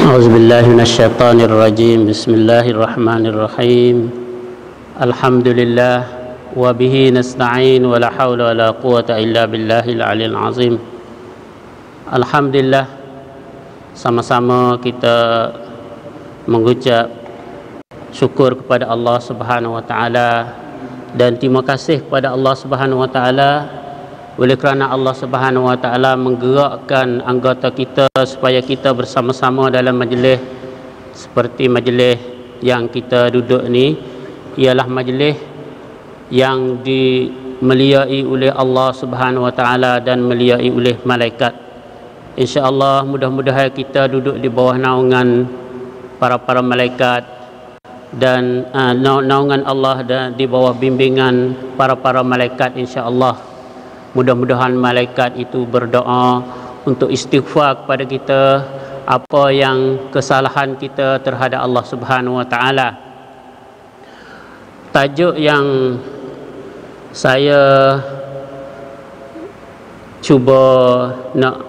أعوذ بالله من الشيطان الرجيم. بسم الله الرحمن الرحيم. الحمد لله وبه نستعين ولا حول ولا قوة إلا بالله العلي العظيم. Alhamdulillah, sama-sama kita mengucap syukur kepada Allah Subhanahu wa taala dan terima kasih kepada Allah Subhanahu wa taala oleh kerana Allah Subhanahu wa taala menggerakkan anggota kita supaya kita bersama-sama dalam majlis seperti majlis yang kita duduk ni, ialah majlis yang dimuliai oleh Allah Subhanahu wa taala dan muliai oleh malaikat. InsyaAllah mudah-mudahan kita duduk di bawah naungan para malaikat dan naungan Allah dan di bawah bimbingan para malaikat. InsyaAllah mudah-mudahan malaikat itu berdoa untuk istighfar kepada kita apa yang kesalahan kita terhadap Allah Subhanahu wa taala. Tajuk yang saya cuba nak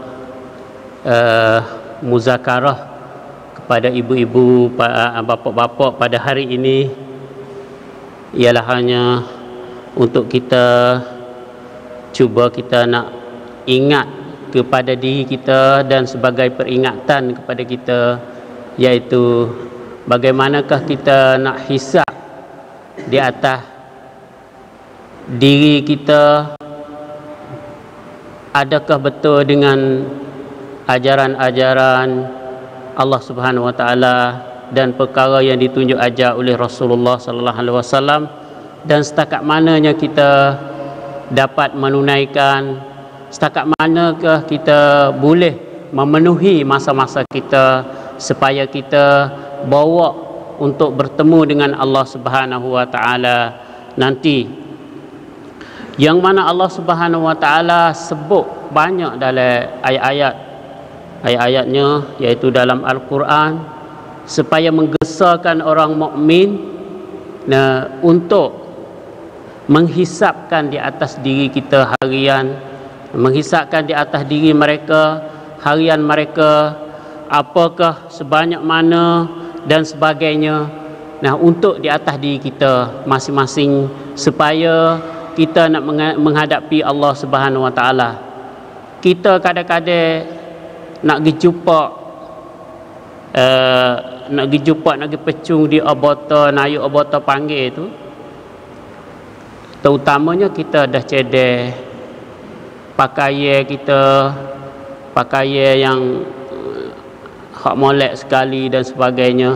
muzakarah kepada ibu-ibu, bapa-bapa pada hari ini ialah hanya untuk kita cuba kita nak ingat kepada diri kita dan sebagai peringatan kepada kita, iaitu bagaimanakah kita nak hisap di atas diri kita, adakah betul dengan ajaran-ajaran Allah Subhanahu wa taala dan perkara yang ditunjuk ajar oleh Rasulullah sallallahu alaihi wasallam, dan setakat mananya kita dapat menunaikan, setakat manakah kita boleh memenuhi masa-masa kita supaya kita bawa untuk bertemu dengan Allah Subhanahu wa taala nanti, yang mana Allah Subhanahu wa taala sebut banyak dalam ayat-ayatnya, iaitu dalam Al-Quran, supaya menggesakan orang mukmin untuk menghisapkan di atas diri kita harian, menghisapkan di atas diri mereka harian mereka, apakah sebanyak mana dan sebagainya. Nah, untuk di atas diri kita masing-masing supaya kita nak menghadapi Allah Subhanahu wa taala. Kita kadang-kadang nak pergi jumpa, nak pergi pecung di abota, naik abota panggil tu, terutamanya kita dah cedek pakaian kita, pakaian yang hak molek sekali dan sebagainya,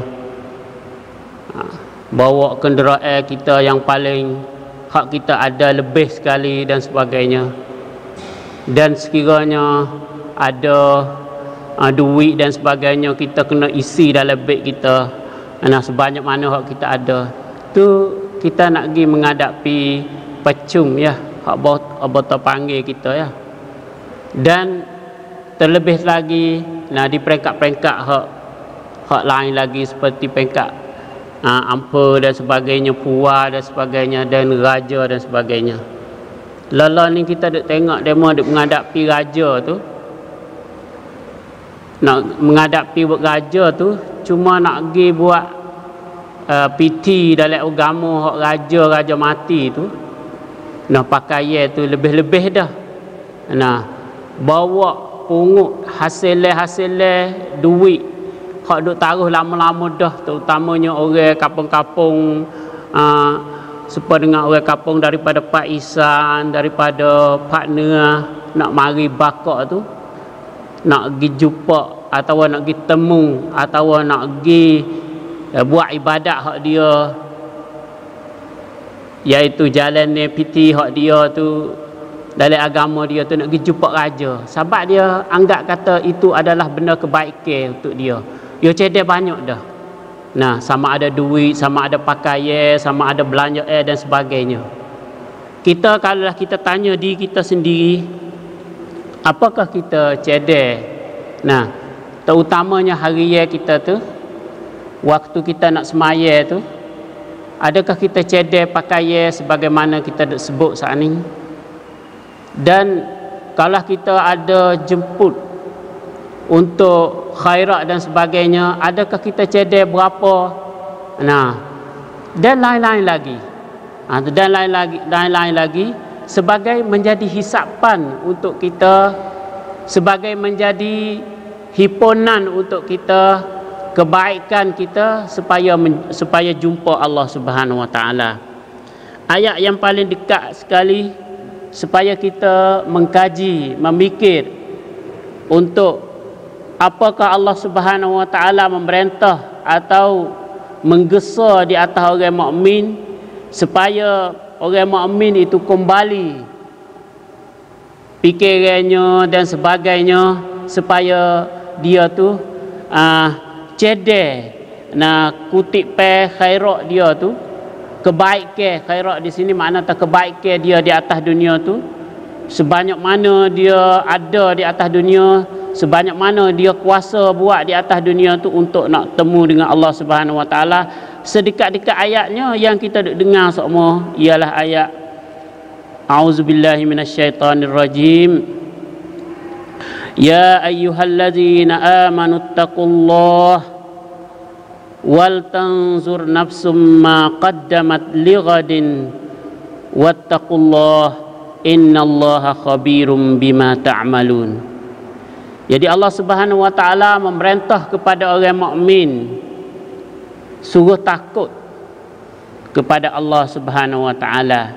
bawa kenderaan kita yang paling hak kita ada lebih sekali dan sebagainya, dan sekiranya ada duit dan sebagainya, kita kena isi dalam beg kita. Nah, sebanyak mana hak kita ada tu, kita nak pergi menghadapi pecung ya, hak abota panggil kita ya. Dan terlebih lagi, nah, di peringkat-peringkat hak lain lagi seperti peringkat ampa dan sebagainya, puan dan sebagainya, dan raja dan sebagainya. Lala ni kita duk tengok demo duk menghadapi raja tu, nak menghadapi raja tu cuma nak pergi buat piti dalam agama hak raja mati tu. Nah, pakaian tu lebih-lebih dah. Nah, bawa pungut hasil duit hak duk taruh lama-lama dah, terutamanya orang kampung-kampung, supaya dengan orang kampung daripada Pak Isan, daripada Pak Nia, nak mari bakak tu, nak pergi jumpa atau nak pergi temu atau nak pergi buat ibadat hak dia, iaitu jalan ni piti hak dia tu dalam agama dia tu, nak pergi jumpa raja, sebab dia anggap kata itu adalah benda kebaikan untuk dia. Dia cedek banyak dah. Nah, sama ada duit, sama ada pakaian, sama ada belanja dan sebagainya. Kita kalau kita tanya diri kita sendiri, apakah kita cedek? Nah, terutamanya harian kita tu, waktu kita nak semaya tu, adakah kita cedek pakaian sebagaimana kita dah sebut saat ni? Dan kalau kita ada jemput untuk khairat dan sebagainya, adakah kita cedek berapa, nah, dan lain-lain lagi. Dan lain-lain lagi sebagai menjadi hisapan untuk kita, sebagai menjadi himpunan untuk kita, kebaikan kita supaya jumpa Allah Subhanahu wa taala. Ayat yang paling dekat sekali supaya kita mengkaji, memikir untuk apakah Allah Subhanahu wa taala memerintah atau menggesa di atas orang mukmin supaya orang mukmin itu kembali fikirannya dan sebagainya, supaya dia tu cedek kutip khairat dia tu, kebaikan khairat di sini makna tak kebaikan dia di atas dunia tu, sebanyak mana dia ada di atas dunia, sebanyak mana dia kuasa buat di atas dunia tu untuk nak temu dengan Allah Subhanahu wa taala. Sedekat-dekat ayatnya yang kita dengar semua ialah ayat A'udzubillahi minasyaitonirrajim. Ya ayyuhalladzina amanuttaqullaha wal tanzur nafsum ma qaddamat lighadin wattaqullaha innallaha khabirum bima ta'malun. Jadi Allah Subhanahu wa taala memerintah kepada orang mukmin suruh takut kepada Allah Subhanahu wa taala.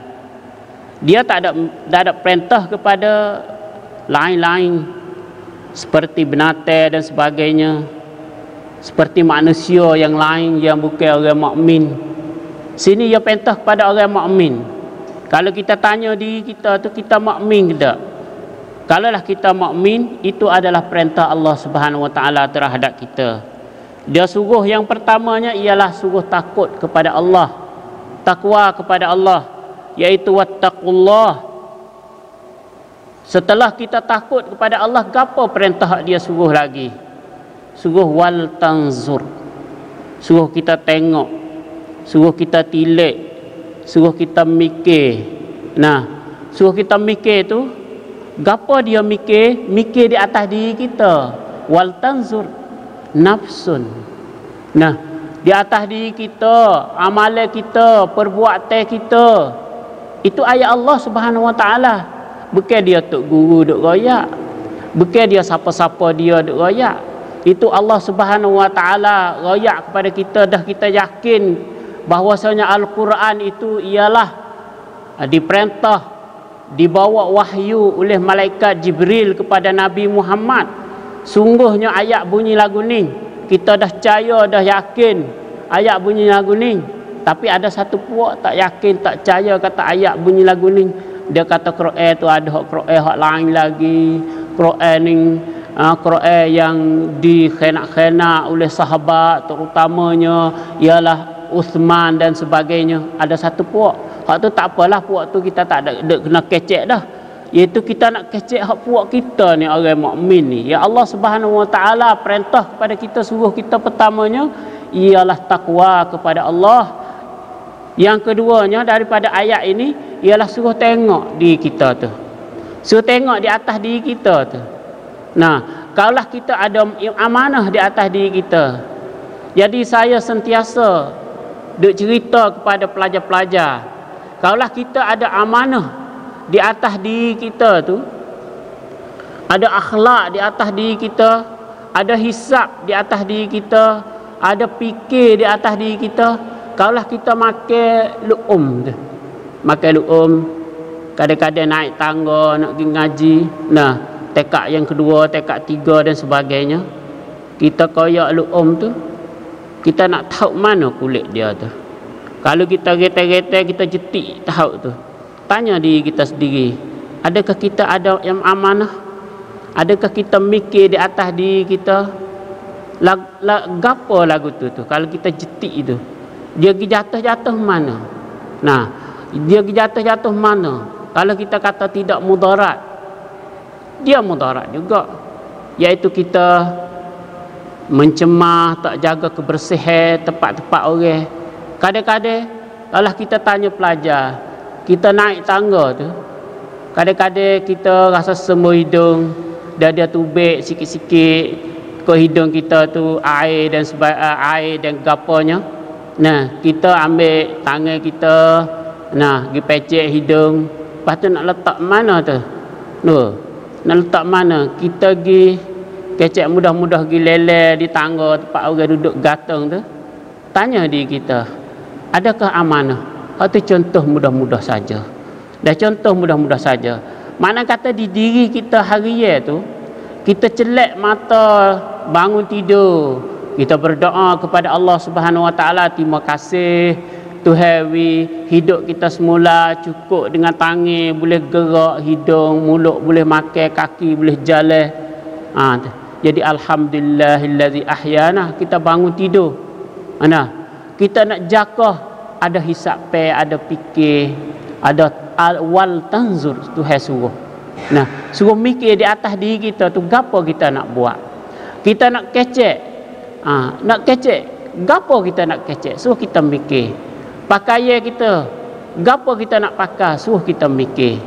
Dia tak ada perintah kepada lain-lain seperti binatang dan sebagainya, seperti manusia yang lain yang bukan orang mukmin. Sini dia perintah kepada orang mukmin. Kalau kita tanya diri kita tu, kita mukmin ke tak? Kalaulah kita mukmin, itu adalah perintah Allah Subhanahu wa taala terhadap kita. Dia suruh yang pertamanya ialah suruh takut kepada Allah, takwa kepada Allah, iaitu wattaqullah. Setelah kita takut kepada Allah, gapo perintah dia suruh lagi? Suruh wal tanzur, suruh kita tengok, suruh kita tilik, suruh kita mikir. Nah, suruh kita mikir tu, gapo dia mikir? Mikir di atas diri kita. Wal tanzur nafsun. Nah, di atas diri kita, amalan kita, perbuatan kita. Itu ayat Allah Subhanahu wa taala. Bukan dia tok guru duk royak, bukan dia siapa-siapa dia duk royak. Itu Allah Subhanahu wa taala royak kepada kita, dah kita yakin bahwasanya Al-Quran itu ialah diperintah, dibawa wahyu oleh malaikat Jibril kepada Nabi Muhammad. Sungguhnya ayat bunyi lagu ni, kita dah percaya, dah yakin ayat bunyi lagu ni. Tapi ada satu puak tak yakin, tak percaya kata ayat bunyi lagu ni. Dia kata Quran tu ada Quran hak lain lagi. Quran ni Quran yang dikhenak-khenak oleh sahabat, terutamanya ialah Uthman dan sebagainya. Ada satu puak, hak tu tak apalah, puak tu kita tak ada kena kecek dah. Iaitu kita nak kecek hak puak kita ni, orang mukmin ni. Ya Allah Subhanahu wa taala perintah kepada kita, suruh kita pertamanya ialah takwa kepada Allah. Yang keduanya daripada ayat ini ialah suruh tengok diri kita tu, suruh tengok di atas diri kita tu. Nah, kalaulah kita ada amanah di atas diri kita, jadi saya sentiasa duk cerita kepada pelajar-pelajar, kalaulah kita ada amanah di atas diri kita tu, ada akhlak di atas diri kita, ada hisab di atas diri kita, ada fikir di atas diri kita. Kalaulah kita makan lu'um tu, makan lu'um, kadang-kadang naik tangga nak pergi ngaji, nah tekak yang kedua, tekak tiga dan sebagainya, kita koyak lu'um tu, kita nak tahu mana kulit dia tu. Kalau kita getar-getar, kita jetik tahu tu. Tanya diri kita sendiri, adakah kita ada yang amanah? Adakah kita mikir di atas diri kita? Gapo lagu tu kalau kita jetik itu, dia pergi jatuh-jatuh mana? Nah, dia pergi jatuh-jatuh mana? Kalau kita kata tidak mudarat, dia mudarat juga, iaitu kita mencemah, tak jaga kebersihan tempat-tempat orang. Kadang-kadang kalau kita tanya pelajar, kita naik tangga tu, kadang-kadang kita rasa semua hidung, dia tubik sikit-sikit ke hidung kita tu air dan gaponya. Nah, kita ambil tangan kita, nah, pergi pecek hidung. Lepas tu nak letak mana tu? Nak letak mana? Kita pergi kecek mudah-mudah pergi lele di tangga tempat orang duduk gantung tu. Tanya diri kita, adakah amanah? Itu contoh mudah-mudah saja. Dah contoh mudah-mudah saja. Mana kata di diri kita harian tu, kita celak mata bangun tidur, kita berdoa kepada Allah Subhanahu Wa Taala, terima kasih Tuhan hidup kita semula cukup dengan tangan boleh gerak, hidung, mulut boleh makan, kaki boleh jalan. Jadi alhamdulillahillazi ahyana, kita bangun tidur. Kita nak jakah, ada hisap ada fikir, ada wal tanzur Tuhan suruh. Suruh mikir di atas diri kita tu gapo kita nak buat. Kita nak kecek. Nak kecek, gapo kita nak kecek? Suruh kita mikir. Pakaian kita, gapo kita nak pakai? Suruh kita mikir.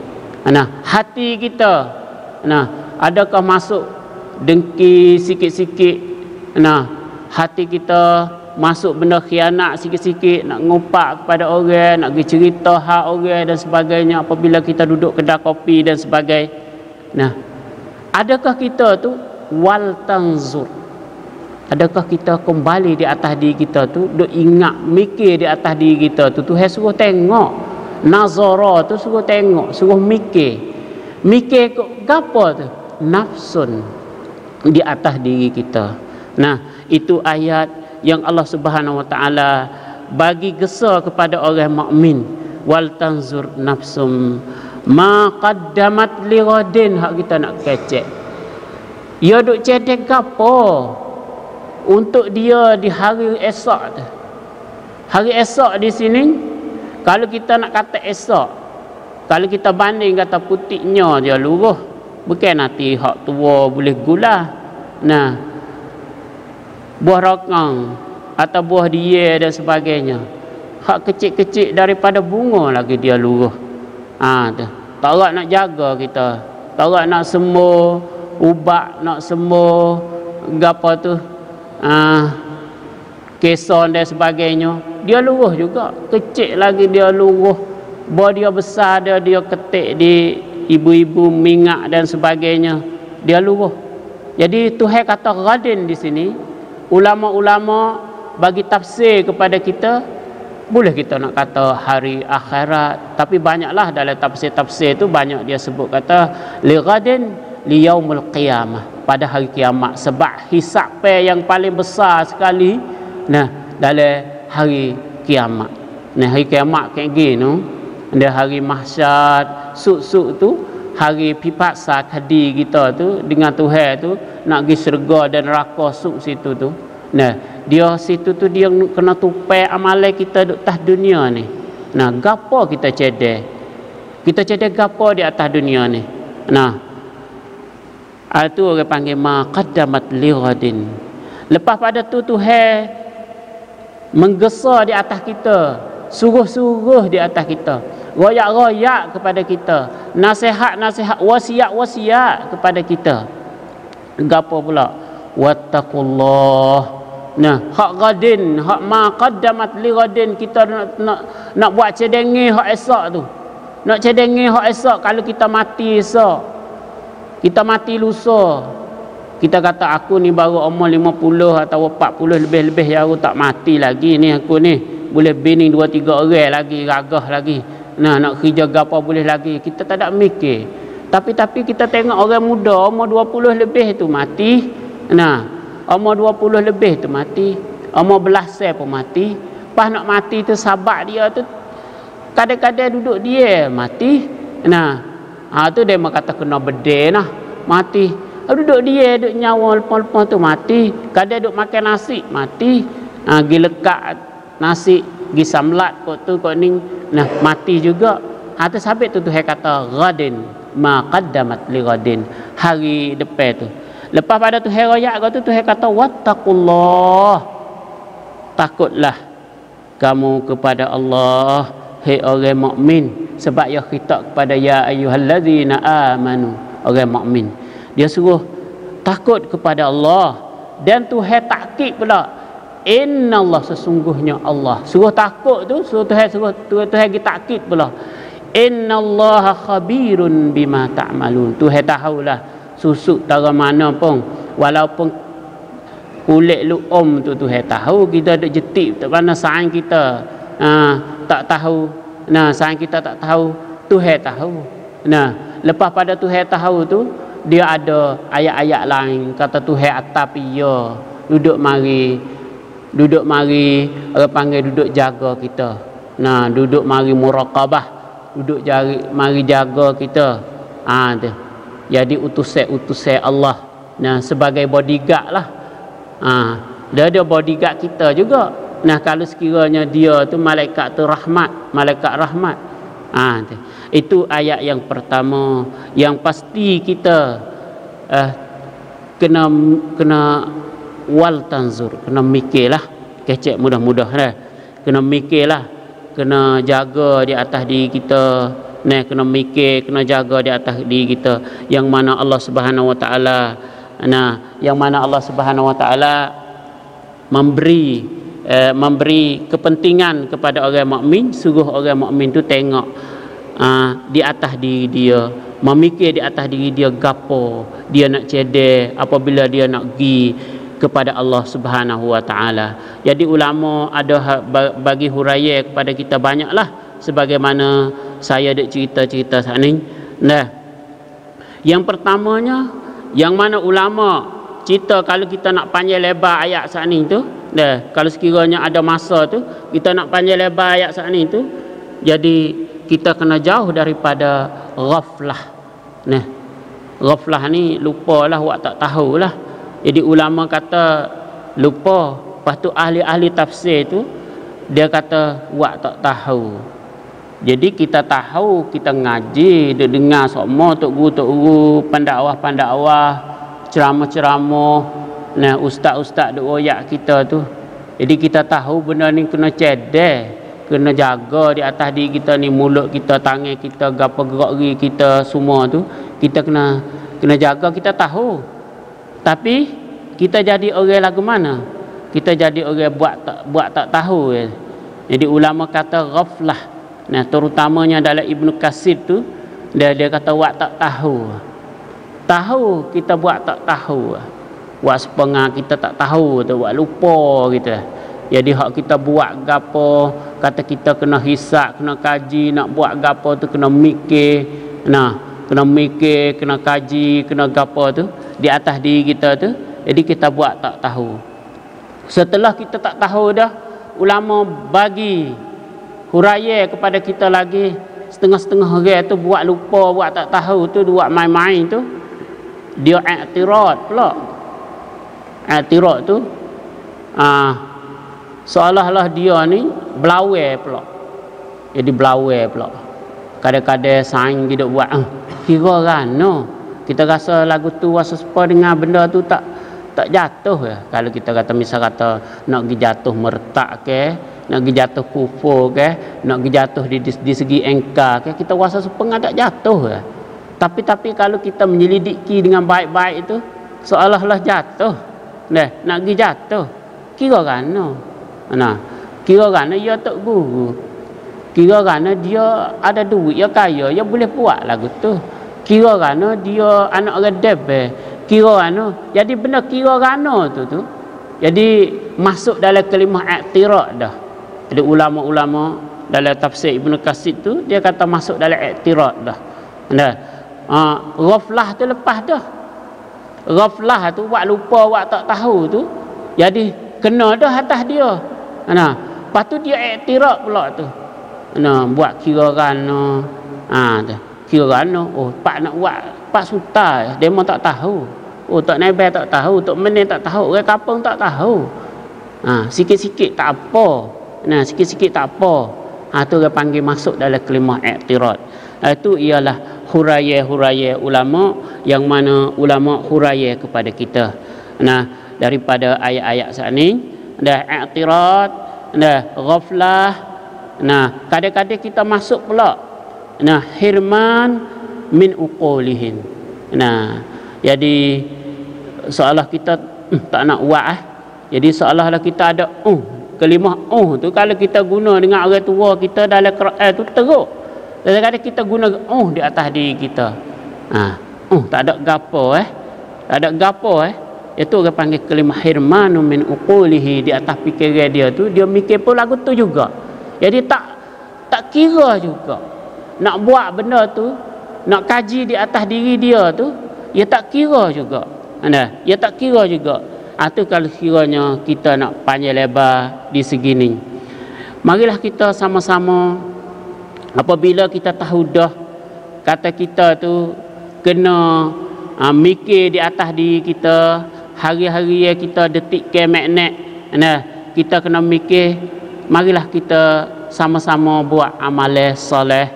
Hati kita, adakah masuk dengki sikit-sikit? Hati kita masuk benda khianat sikit-sikit, nak ngumpat kepada orang, nak pergi cerita hak orang dan sebagainya apabila kita duduk kedai kopi dan sebagainya. Adakah kita tu wal tanzur? Adakah kita kembali di atas diri kita tu, duk ingat, mikir di atas diri kita tu? Tuhan suruh tengok. Nazara tu suruh tengok, suruh mikir. Mikir kok gapo tu? Nafsun di atas diri kita. Itu ayat yang Allah Subhanahu Wa Taala bagi gesa kepada orang mukmin. Wal tanzur nafsum ma qaddamat li ghadin. Hak kita nak kecek. Ya duk cedek gapo untuk dia di hari esok tu. Hari esok di sini, kalau kita nak kata esok, kalau kita banding kata putiknya dia luruh, bukan nanti hak tua boleh gula. Buah rokang atau buah dia dan sebagainya, hak kecil-kecil daripada bunga lagi dia luruh. Tak nak jaga kita, tak nak semua ubat, nak semua gapo tu, keson dan sebagainya, dia luruh juga. Kecil lagi dia luruh. Buah dia besar, dia ketik di ibu-ibu minyak dan sebagainya, dia luruh. Jadi Tuhan kata ghadin di sini. Ulama-ulama bagi tafsir kepada kita, boleh kita nak kata hari akhirat, tapi banyaklah dalam tafsir-tafsir tu banyak dia sebut kata li ghadin li yaumul qiyamah, pada hari kiamat. Sebab hisab yang paling besar sekali dalam hari kiamat. Hari kiamat kayak gini, ada hari mahsyar, suk-suk tu, hari pipaksa kadi kita tu dengan Tuhan tu, nak pergi syurga dan neraka suk situ tu. Dia situ tu dia kena tupai amalan kita duk atas dunia ni. Gapo kita cedek? Kita cedek gapo di atas dunia ni? Itu orang panggil ma qaddamat li ghadin. Lepas pada tu Tuhan menggesa di atas kita, suruh-suruh di atas kita, royak-royak kepada kita, nasihat-nasihat, wasiat-wasiat kepada kita. Gapo pula? Wattaqullah. Hak ghadin, hak ma qaddamat li ghadin, kita nak buat cedengi hak esok tu. Nak cedengi hak esok, kalau kita mati esok, kita mati lusa, kita kata aku ni baru umur 50 atau 40 lebih-lebih ya, aku tak mati lagi ni, aku ni boleh bini 2-3 orang lagi, ragah lagi, nak kerja gapo boleh lagi. Kita tak ada mikir. Tapi kita tengok orang muda umur 20 lebih tu mati. Umur 20 lebih tu mati, umur belasan pun mati. Pas nak mati tu sahabat dia tu kadang-kadang duduk dia mati. Tu dia kata kena bedeh mati. Duduk dia duduk nyawa lepas-lepas tu mati. Kadang duduk makan nasi mati. Gi lekat nasi, gi samlat kok tu kok ni, mati juga. Tu sabit tu Tuhan kata ghadin ma qaddamat li ghadin, hari depan tu. Lepas pada tu royak tu Tuhan kata wattaqullah, takutlah kamu kepada Allah, hai orang mukmin. Sebab ia khitab kepada ya ayyuhallazina amanu, orang mukmin. Dia suruh takut kepada Allah. Dan Tuhan takkid pula, innallah, sesungguhnya Allah. Suruh takut tu, suruh Tuhan kita takkid pula, innallaha khabirun bima ta'malun. Tuhan tahulah susuk dari mana pun, walaupun kulit lu'um tu Tuhan tahu. Kita ada jetik tak mana saing kita tak tahu. Nah, saing kita tak tahu, Tuhan tahu. Nah, lepas pada Tuhan tahu tu, dia ada ayat-ayat lain kata Tuhan atapia, duduk mari orang panggil duduk jaga kita. Nah, duduk mari muraqabah, duduk mari jaga kita. Tu. Jadi utusan Allah. Nah, sebagai bodyguard lah. Dia ada bodyguard kita juga. Nah, kalau sekiranya dia tu malaikat rahmat. Tu. Itu ayat yang pertama. Yang pasti kita kena wal tanzur, kena mikirlah. Kecek mudah-mudah dah. Kena mikirlah, kena jaga di atas diri kita. Nah, kena mikir, kena jaga di atas diri kita, yang mana Allah Subhanahu wa taala, yang mana Allah Subhanahu wa taala memberi kepentingan kepada orang mukmin. Suruh orang mukmin tu tengok di atas diri dia, memikir di atas diri dia gapo dia nak cedek apabila dia nak pergi kepada Allah Subhanahu wa taala. Jadi ulama ada bagi huraian kepada kita banyaklah, sebagaimana saya ada cerita saat ni. Nah, yang pertamanya, yang mana ulama cerita kalau kita nak panjang lebar ayat saat ni tu, kalau sekiranya ada masa tu kita nak panjang lebar ayat saat ni tu, jadi kita kena jauh daripada ghaflah. Nah, ghaflah ni lupalah, awak tak tahulah. Jadi ulama kata lupa. Lepas tu ahli-ahli tafsir tu dia kata awak tak tahu. Jadi kita tahu, kita ngaji, dia dengar semua tok guru, pendakwah, ceramah, nah ustaz-ustaz duk royak kita tu. Jadi kita tahu benda ni kena cedek, kena jaga di atas diri kita ni, mulut kita, tangan kita, gapo gerak kita semua tu kita kena jaga. Kita tahu, tapi kita jadi orang lagu mana? Kita jadi orang buat tak tahu. Jadi ulama kata ghaflah. Nah, terutamanya dalam Ibnu Katsir tu dia kata buat tak tahu. Tahu kita buat tak tahu. Buat sepengah kita tak tahu tu, buat lupa kita. Jadi hak kita buat gapo, kata kita kena hisap, kena kaji, nak buat gapo tu kena mikir. Nah, kena mikir, kena kaji, kena gapo tu di atas diri kita tu. Jadi kita buat tak tahu. Setelah kita tak tahu dah, ulama bagi huraian kepada kita lagi. Setengah-setengah orang tu buat lupa, buat tak tahu tu, buat main-main tu, dia i'tirad pula. I'tirad tu seolah-olah dia ni belawai pula. Jadi belawai pula. Kadang-kadang saing kita buat kira kan kita rasa lagu tu rasa sepa dengan benda tu tak jatuh ya. Kalau kita kata misal kata nak pergi jatuh mertak ke, nak pergi jatuh kufur ke, nak pergi jatuh di segi engkar ke, kita rasa sepengah tak jatuh ya. Tapi kalau kita menyelidiki dengan baik-baik itu seolah-olah jatuh. Nak pergi jatuh. Kira kan kira kan dia tok guru. Kira kan dia ada duit, dia kaya, dia boleh buat lagu tu. Kira kan dia anak orang debel. Kira kan jadi benda kira kan tu. Jadi masuk dalam kalimah i'tirad dah. Jadi ulama-ulama dalam tafsir Ibnu Katsir tu dia kata masuk dalam i'tirad dah. Ghaflah tu lepas dah. Ghaflah tu buat lupa, buat tak tahu tu. Jadi kena dah atas dia. Lepas tu dia i'tirad pula tu. Buat kira kan tu. Kira kan pak nak buat, pak sutai, dia mau tak tahu. Tak naibah tak tahu, tak menit tak tahu, orang kampung tak tahu. Sikit-sikit tak apa. Sikit-sikit tak apa. Tu orang panggil masuk dalam kalimah i'tirad. Itu ialah huraian ulama, yang mana ulama huraian kepada kita. Daripada ayat-ayat saat ni, i'tirad, ghaflah. Kadang-kadang kita masuk pula hirman min uqulihim. Jadi seolah kita tak nak buat Jadi seolah-olah kita ada kalimah tu kalau kita guna dengan orang tua kita dalam Quran tu teruk. Kadang-kadang kita guna di atas diri kita. Tak ada gapo Tak ada gapo Itu orang panggil kalimah hirmanu min uqulihi, di atas fikiran dia tu dia mikir pun lagu tu juga. Jadi tak kira juga. Nak buat benda tu, nak kaji di atas diri dia tu, dia tak kira juga. Dia tak kira juga. Itu kalau kiranya kita nak panjang lebar di segi ni. Marilah kita sama-sama, apabila kita tahu dah kata kita tu kena mikir di atas diri kita, hari-hari kita detik ke magnet, kita kena mikir, marilah kita sama-sama buat amalan soleh.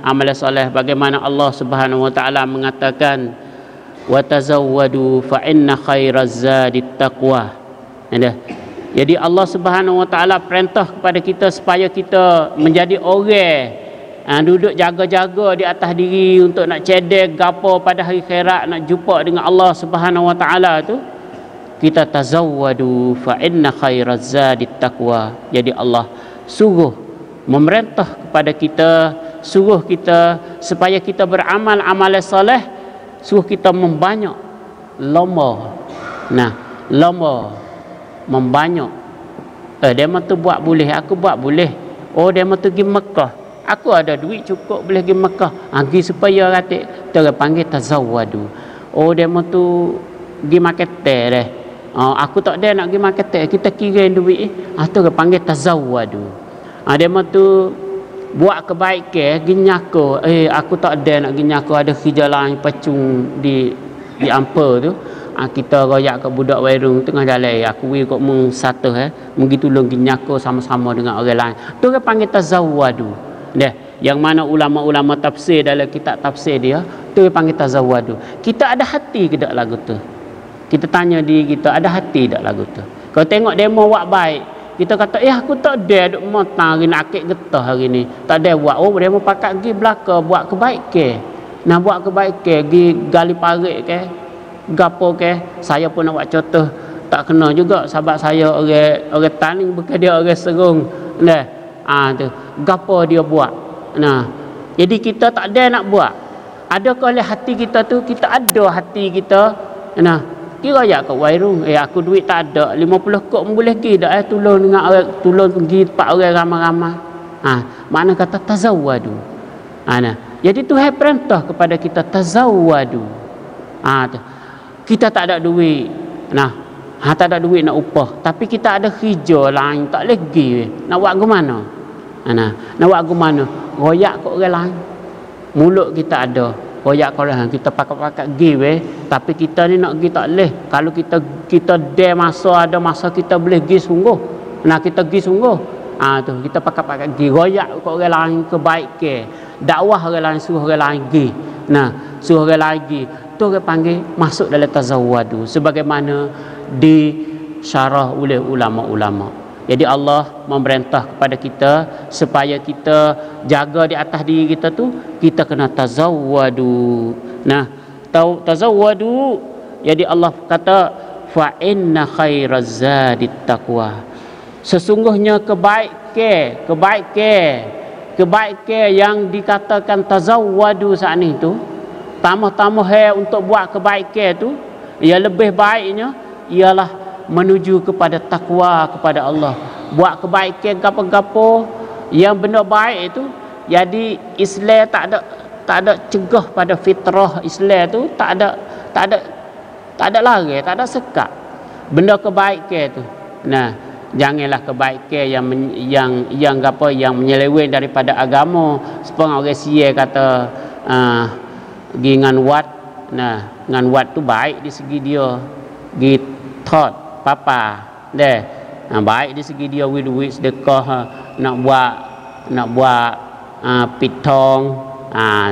Amalan soleh bagaimana Allah Subhanahu wa taala mengatakan wa tazawwadu fa inna khairaz zadi taqwa. Jadi Allah Subhanahu wa taala perintah kepada kita supaya kita menjadi orang duduk jaga-jaga di atas diri untuk nak cedek gapo pada hari akhirat, nak jumpa dengan Allah Subhanahu wa taala tu. Kita tazawwadu fa inna khairaz zadi taqwa. Jadi Allah suruh memerintah kepada kita, suruh kita supaya kita beramal amalan soleh, suruh kita membanyak lama. Lama membanyak. Dia tu buat boleh, aku buat boleh. Dia tu pergi Mekah, aku ada duit cukup boleh pergi Mekah. Pergi supaya ratik, kita panggil tazawwadu. Dia tu pergi makan teh dah. Aku tak ada nak pergi makan teh, kita kirim duit. Tu panggil tazawwadu. Dia tu buat kebaikan, pergi nyako. Aku tak ada nak pergi nyako, ada kerja lain pacung di Ampa tu. Kita royak kat budak warung tengah jalan, aku kok mung satu pergi tolong pergi nyako sama-sama dengan orang lain. Tu orang panggil tazawwadu. Yang mana ulama-ulama tafsir dalam kitab tafsir dia, tu orang panggil tazawwadu. Kita ada hati ke tak lagu tu? Kita tanya diri kita, ada hati tak lagu tu? Kalau tengok demo buat baik, kita kata aku tak ada duk motang hari nak akik getah hari ni, tak ada buat. Demo pakat pergi belaka buat kebaikan. Nak buat kebaikan, pergi gali parit ke, gapo ke. Saya pun nak buat contoh, tak kena juga sebab saya orang Taning, bukan dia orang Serung. Tu gapo dia buat. Jadi kita tak ada nak buat. Adakah oleh hati kita tu, kita ada hati kita. Kira ya kat warung, aku duit tak ada, 50 kok boleh pergi dak tolong dengan orang, tolong pergi tempat orang ramai-ramai. Makna kata tazawwadu. Jadi Tuhan perintah kepada kita tazawwadu. Kita tak ada duit. Tak ada duit nak upah, tapi kita ada kerja lain, tak lagi nak buat ke mana? Nak buat ke mana? Royak kat orang lain. Mulut kita ada, royak kat orang lain, kita pakat-pakat pergi tapi kita ni nak pergi tak boleh. Kalau kita ada masa kita boleh pergi sungguh. Kita pergi sungguh. Tu kita pakat-pakat pergi, royak kat orang lain kebaikan. Dakwah orang lain, suruh orang lain pergi. Suruh orang lain pergi. Tu orang panggil masuk dalam tazawwadu sebagaimana disyarah oleh ulama-ulama. Jadi Allah memerintah kepada kita supaya kita jaga di atas diri kita tu, kita kena tazawwadu. Tazawwadu. Jadi Allah kata fa inna khairaz zadi taqwa. Sesungguhnya kebaikan yang dikatakan tazawwadu saat ni tu, tambah-tambah untuk buat kebaikan tu, yang lebih baiknya ialah menuju kepada takwa kepada Allah. Buat kebaikan gapo-gapo yang benda baik itu. Jadi Islam tak ada cegah pada fitrah Islam tu, tak ada lari, tak ada sekat benda kebaikan tu. Janganlah kebaikan yang gapo yang menyeleweng daripada agama. Sepeng orang sia kata pergi ngan wat. Ngan wat tu baik di segi dia pergi thot papa baik di segi dia duit sedekah, nak buat pitong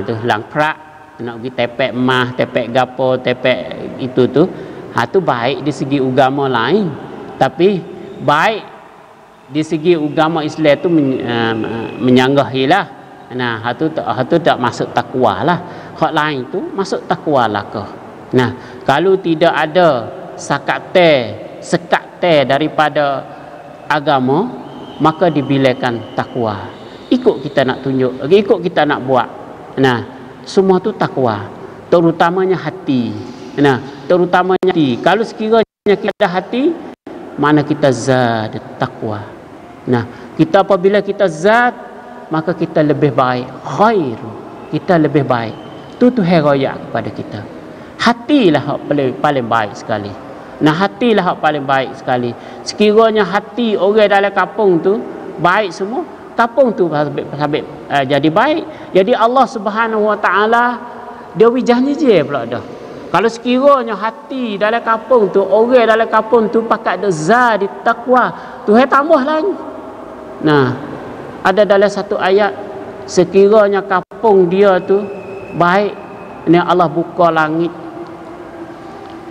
tu langkrak, nak pergi tepek emas, tepek gapo, tepek itu tu. Tu baik di segi agama lain, tapi baik di segi agama Islam tu menyanggahilah. Hatu tak masuk takwa lah. Hak lain tu masuk takwa lah ke. Nah, kalau tidak ada sekat daripada agama, maka dibilangkan takwa. Ikut kita nak tunjuk, ikut kita nak buat. Nah, semua tu takwa, terutamanya hati. Nah, terutamanya hati. Kalau sekiranya kita ada hati, mana kita zat takwa. Nah, kita apabila kita zat, maka kita lebih baik, khair, kita lebih baik. Tu Tuhan royak kepada kita. Hatilah hak paling baik sekali. Nah, hatilah hak paling baik sekali. Sekiranya hati orang dalam kampung tu baik semua, kampung tu habis jadi baik. Jadi Allah Subhanahu Wa Taala dia janji je pula dah. Kalau sekiranya hati dalam kampung tu, orang dalam kampung tu pakat ada zat di takwa, Tuhan tambah lagi. Nah, ada dalam satu ayat, sekiranya kampung dia tu baik, ni Allah buka langit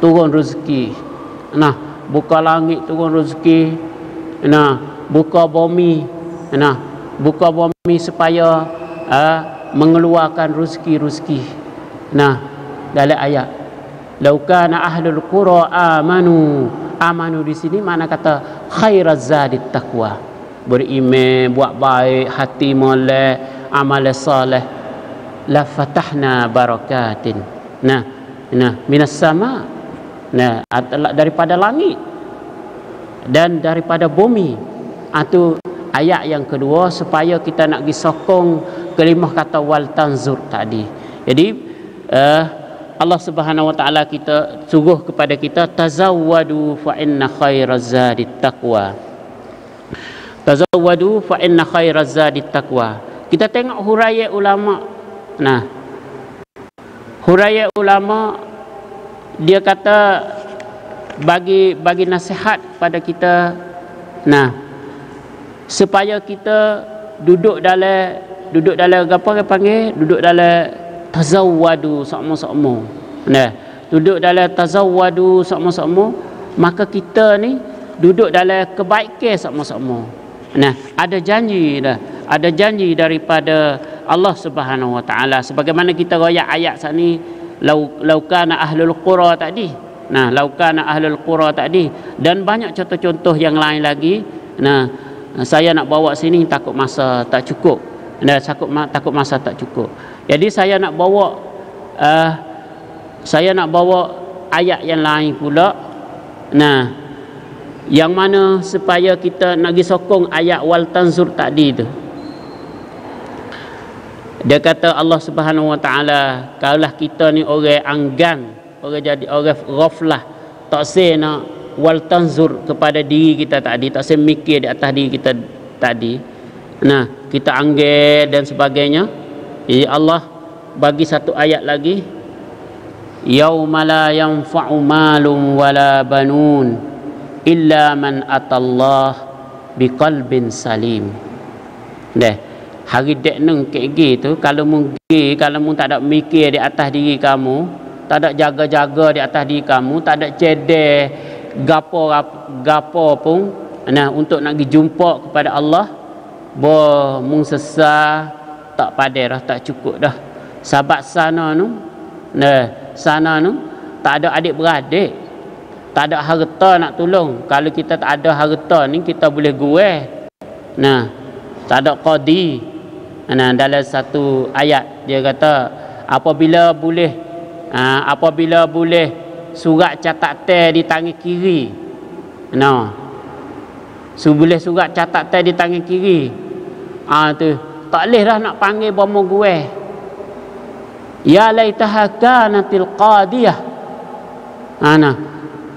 turun rezeki. Nah, buka langit turun rezeki. Nah, buka bumi. Nah, buka bumi supaya mengeluarkan rezeki-rezeki. Nah, dalam ayat, "Lau kana ahlul qura amanu." Amanu di sini mana kata khairaz zadit taqwa. Beriman, buat baik, hati molek, amal soleh. La fatahna barakatin. Nah, minas sama. Nah, daripada langit dan daripada bumi. Itu ayat yang kedua, supaya kita nak pergi sokong kelimah kata wal tanzur tadi. Jadi Allah Subhanahu Wa Taala kita suruh kepada kita, tazawwadu fa inna khairaz zadit taqwa. Tazawwadu fa inna khairaz zadit taqwa. Kita tengok huraian ulama. Nah, huraian ulama dia kata bagi nasihat pada kita, nah, supaya kita duduk dalam apa dia panggil, duduk dalam tazawwadu sama-sama. Nah, duduk dalam tazawwadu sama-sama, maka kita ni duduk dalam kebaikan sama-sama. Nah, ada janji dah, ada janji daripada Allah Subhanahu Wa Taala, sebagaimana kita royak ayat saat ni, lau kana ahlul qura tadi. Nah, lau kana ahlul qura tadi, dan banyak contoh-contoh yang lain lagi. Nah, saya nak bawa sini takut masa tak cukup. Nah, takut masa tak cukup. Jadi saya nak bawa ayat yang lain pula. Nah, yang mana supaya kita nak pergi sokong ayat wal tanzur tadi tu. Dia kata Allah Subhanahu Wa Taala, kalaulah kita ni orang anggan, orang jadi orang ghaflah, tak say nak wal tanzur kepada diri kita tadi, tak say mikir di atas diri kita tadi. Nah, kita angger dan sebagainya. Jadi Allah bagi satu ayat lagi, yauma la yanfa'u malun wala banun illa man atallah biqalbin salim. Dah, hari dek neng kek tu, kalau mu tak ada mikir di atas diri kamu, tak ada jaga-jaga di atas diri kamu, tak ada cedek gapo pun, nah, untuk nak pergi jumpa kepada Allah, mung sesah tak padai dah, tak cukup dah. Sebab sana tu, tak ada adik-beradik, tak ada harta nak tolong. Kalau kita tak ada harta ni, kita boleh gueh. Nah, tak ada qadi. Nah, dalam satu ayat dia kata, apabila boleh surat catatan di tangan kiri. Nah, boleh surat catatan di tangan kiri. Tu tak leh dah nak panggil bomo gue. Ya laitaha kanatil qadiyah. Nah,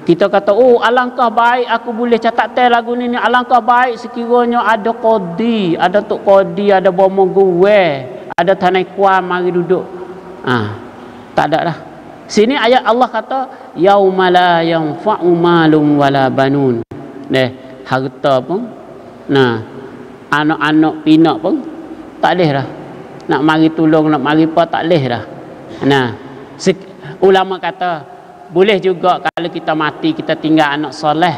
kita kata, oh alangkah baik aku boleh catatan lagu ni, alangkah baik sekiranya ada qadi, ada tok qadi, ada bomo gue, ada tanai kuam mari duduk. Tak ada dah. Sini ayat Allah kata, yauma la yanfa'u malun wala banun. Harta pun, nah, anak-anak pinak pun tak leh dah. Nak mari tolong, nak mari apa tak leh dah. Nah, ulama kata boleh juga kalau kita mati kita tinggal anak soleh.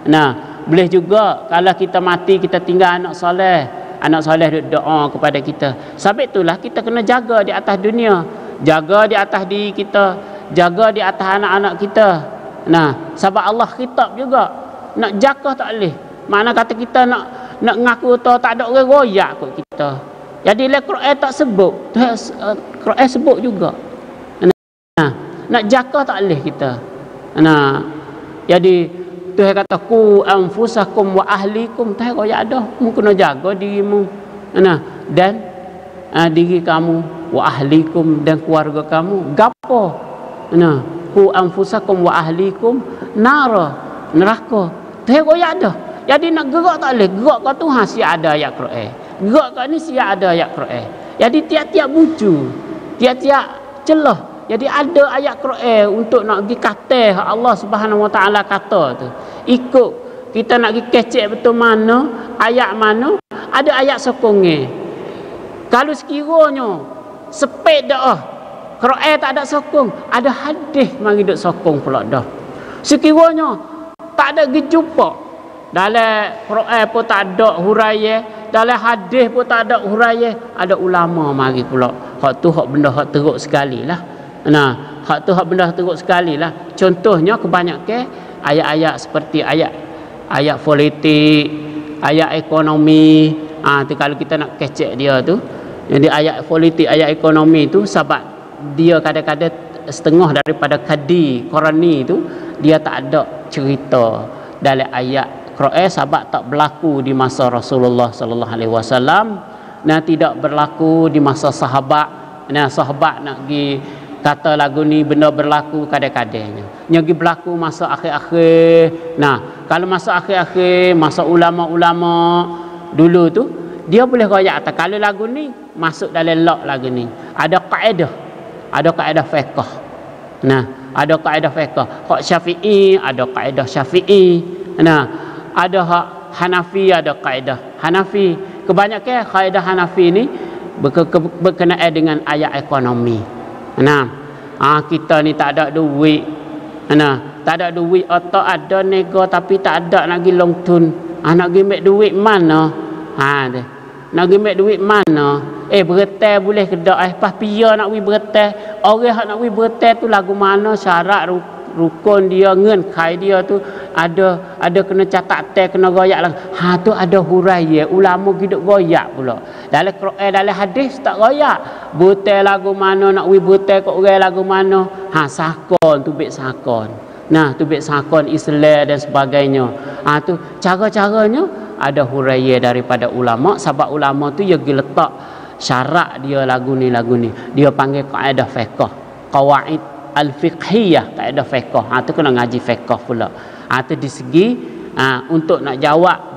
Nah, boleh juga kalau kita mati kita tinggal anak soleh. Anak soleh doa kepada kita. Sebab itulah kita kena jaga di atas dunia, jaga di atas diri kita, jaga di atas anak-anak kita. Nah, sebab Allah khitab juga. Nak jaga tak boleh. Mana kata kita nak ngaku tak ada orang royak kot kita. Jadi Quran tak sebut. Quran sebut juga. Nah, nak jaga tak boleh kita. Nah, jadi Tuhan kata ku anfusakum wa ahlikum, Tuhan royak dah. Mu kena jaga dirimu. Nah, dan diri kamu wa ahlikum dan keluarga kamu. Gapo? Nah, ku anfusakum wa ahlikum nara, neraka. Tuhan royak dah. Jadi nak gerak tak boleh. Gerak kat Tuhan siap ada ayat Quran. Gerak kat ni siap ada ayat Quran. Jadi tiap-tiap bucu, tiap-tiap celah. Jadi ada ayat Quran untuk nak pergi kata Allah Subhanahu Wa Taala kata tu. Ikut kita nak pergi kecek betul mana, ayat mana, ada ayat sokongnya. Kalau sekiranya sepet dah Quran tak ada sokong, ada hadis mari duk sokong pula dah. Sekiranya tak ada gejumpa dalam Quran pun tak ada huraian, dalam hadis pun tak ada huraian, ada ulama mari pula. Hak tu hak benda hak teruk sekali lah. Nah, hak tu hak benda teruk sekali lah. Contohnya kebanyakan ayat-ayat seperti ayat politik, ayat ekonomi. Tu kalau kita nak kecek dia tu. Jadi ayat politik, ayat ekonomi tu sebab dia kadang-kadang setengah daripada kadi Qurani tu dia tak ada cerita dalam ayat Quran sebab tak berlaku di masa Rasulullah sallallahu alaihi wasallam, nah tidak berlaku di masa sahabat. Nah, sahabat nak pergi kata lagu ni benda berlaku kadang-kadangnya. Yang berlaku masa akhir-akhir. Nah, kalau masa akhir-akhir, masa ulama-ulama dulu tu dia boleh royak atas. Kalau lagu ni masuk dalam log lagu ni. Ada kaedah. Ada kaedah fiqh. Nah, ada kaedah fiqh. Hak Syafi'i ada kaedah Syafi'i. Nah, ada hak Hanafi ada kaedah Hanafi. Kebanyakan kaedah Hanafi ni berkenaan dengan ayat ekonomi. Nah, kita ni tak ada duit. Nah, tak ada duit atau ada nego tapi tak ada nak pergi long tun. Nak pergi ambil duit mana? Nak pergi ambil duit mana? Beretai boleh ke tak? Pas pia nak pergi beretai. Orang hak nak pergi beretai tu lagu mana, syarat rukun dia, ngenkai dia tu ada kena catat teh, kena royak lah. Tu ada huraian, ulama hidup royak pula. Dalam Quran, dalam hadis tak royak. Beretai lagu mana, nak pergi beretai kat orang lagu mana. Sakon tu bek sakon. Nah, tu bek sakon Islam dan sebagainya. Tu cara-caranya ada huraian daripada ulama sebab ulama tu dia letak syarat dia lagu ni. Dia panggil kaedah fiqh, qawaid al-fiqhiyah, kaedah fiqh. Tu kena ngaji fiqh pula. Tu di segi untuk nak jawab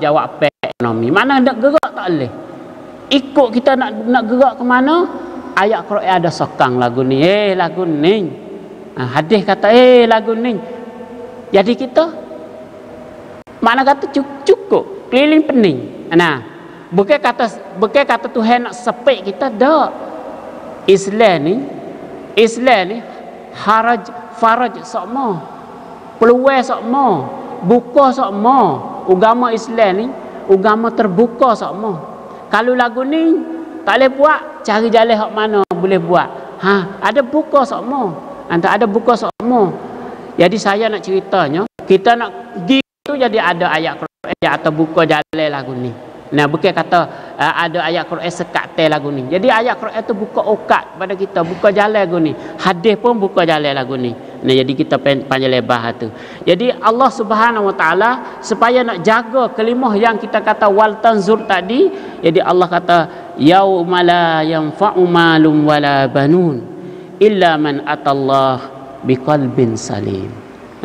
ekonomi. Mana nak gerak tak boleh. Ikut kita nak gerak ke mana? Ayat Quran ada sokang lagu ni. Lagu ni. Hadis kata lagu ni. Jadi kita mana kata cukup keliling pening. Nah, bukan kata Tuhan nak sepek kita dak. Islam ni faraj sokmo, peluang sokmo, buka sokmo. Agama Islam ni agama terbuka sokmo. Kalau lagu ni tak boleh buat, cari jalan hak mana boleh buat. Ada buka sokmo. Ada buka sokmo. Jadi saya nak ceritanya, kita nak pergi tu jadi ada ayat Quran atau buka jalan lagu ni. Nah, bukan kata ada ayat Quran sekat teh lagu ni. Jadi ayat Quran tu buka okat pada kita, buka jalan lagu ni. Hadis pun buka jalan lagu ni. Nah, jadi kita panjang lebar tu. Jadi Allah Subhanahu Wa Taala supaya nak jaga kelimah yang kita kata wal tanzur tadi, jadi Allah kata yauma la yanfa'u malum wala banun illa man atallah biqalbin salim.